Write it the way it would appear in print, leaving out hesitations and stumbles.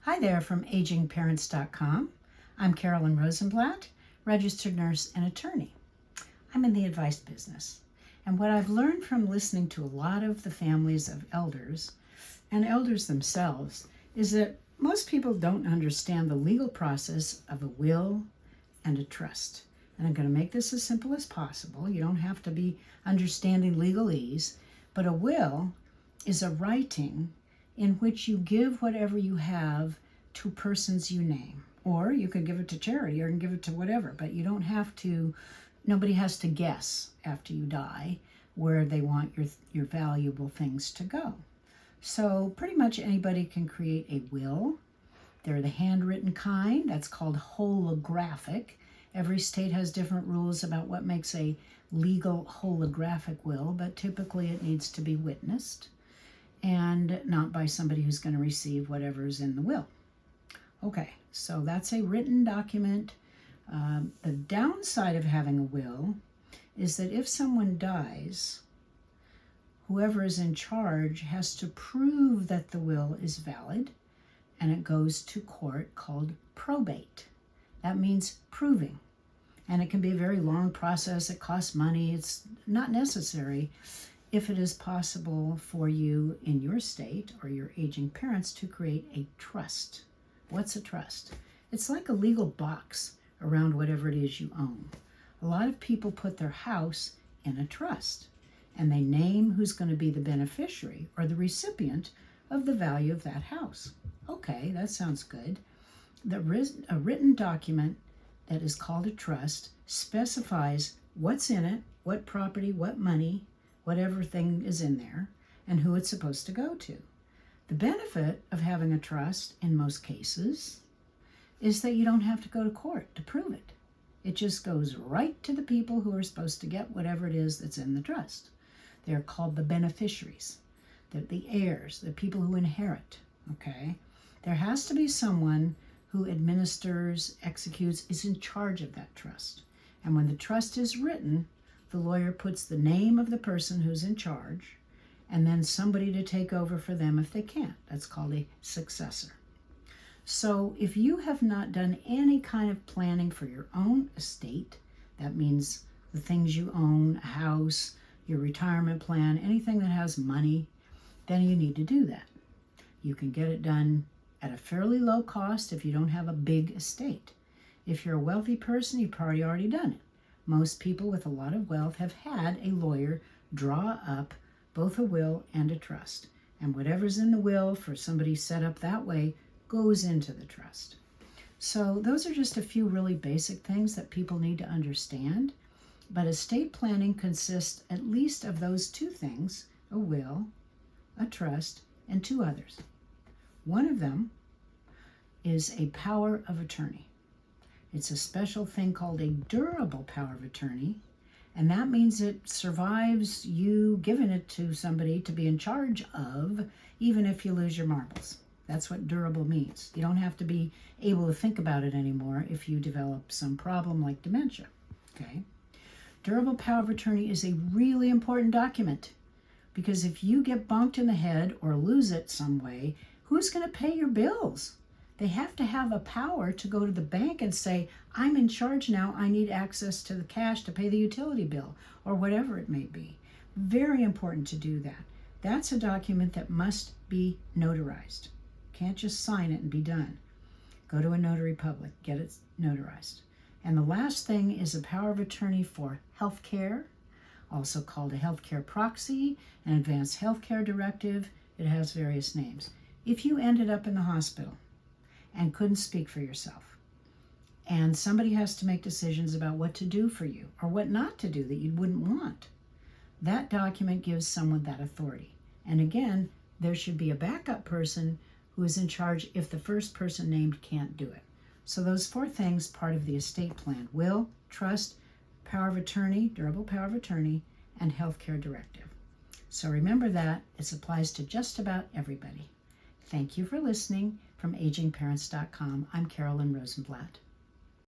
Hi there from agingparents.com. I'm Carolyn Rosenblatt, registered nurse and attorney. I'm in the advice business. And what I've learned from listening to a lot of the families of elders and elders themselves is that most people don't understand the legal process of a will and a trust. And I'm going to make this as simple as possible. You don't have to be understanding legalese, but a will is a writing in which you give whatever you have to persons you name. Or you could give it to charity or you can give it to whatever, but you don't have to, nobody has to guess after you die where they want your valuable things to go. So pretty much anybody can create a will. They're the handwritten kind, that's called holographic. Every state has different rules about what makes a legal holographic will, but typically it needs to be witnessed and not by somebody who's going to receive whatever's in the will. Okay, so that's a written document. The downside of having a will is that if someone dies, whoever is in charge has to prove that the will is valid, and it goes to court called probate. That means proving. And it can be a very long process. It costs money. It's not necessary if it is possible for you in your state or your aging parents to create a trust. What's a trust? It's like a legal box around whatever it is you own. A lot of people put their house in a trust, and they name who's going to be the beneficiary or the recipient of the value of that house. Okay, that sounds good. A written document that is called a trust specifies what's in it, what property, what money, whatever thing is in there, and who it's supposed to go to. The benefit of having a trust, in most cases, is that you don't have to go to court to prove it. It just goes right to the people who are supposed to get whatever it is that's in the trust. They're called the beneficiaries. They're the heirs, the people who inherit, okay? There has to be someone who administers, executes, is in charge of that trust. And when the trust is written, the lawyer puts the name of the person who's in charge and then somebody to take over for them if they can't. That's called a successor. So if you have not done any kind of planning for your own estate, that means the things you own, a house, your retirement plan, anything that has money, then you need to do that. You can get it done at a fairly low cost if you don't have a big estate. If you're a wealthy person, you've probably already done it. Most people with a lot of wealth have had a lawyer draw up both a will and a trust. And whatever's in the will for somebody set up that way goes into the trust. So those are just a few really basic things that people need to understand. But estate planning consists at least of those two things, a will, a trust, and two others. One of them is a power of attorney. It's a special thing called a durable power of attorney, and that means it survives you giving it to somebody to be in charge of, even if you lose your marbles. That's what durable means. You don't have to be able to think about it anymore if you develop some problem like dementia, okay? Durable power of attorney is a really important document because if you get bonked in the head or lose it some way, who's going to pay your bills? They have to have a power to go to the bank and say, I'm in charge now, I need access to the cash to pay the utility bill, or whatever it may be. Very important to do that. That's a document that must be notarized. Can't just sign it and be done. Go to a notary public, get it notarized. And the last thing is a power of attorney for health care, also called a healthcare proxy, an advanced healthcare directive. It has various names. If you ended up in the hospital and couldn't speak for yourself, and somebody has to make decisions about what to do for you or what not to do that you wouldn't want, that document gives someone that authority. And again, there should be a backup person who is in charge if the first person named can't do it. So those four things, part of the estate plan: will, trust, power of attorney, durable power of attorney, and healthcare directive. So remember that. It applies to just about everybody. Thank you for listening. From agingparents.com, I'm Carolyn Rosenblatt.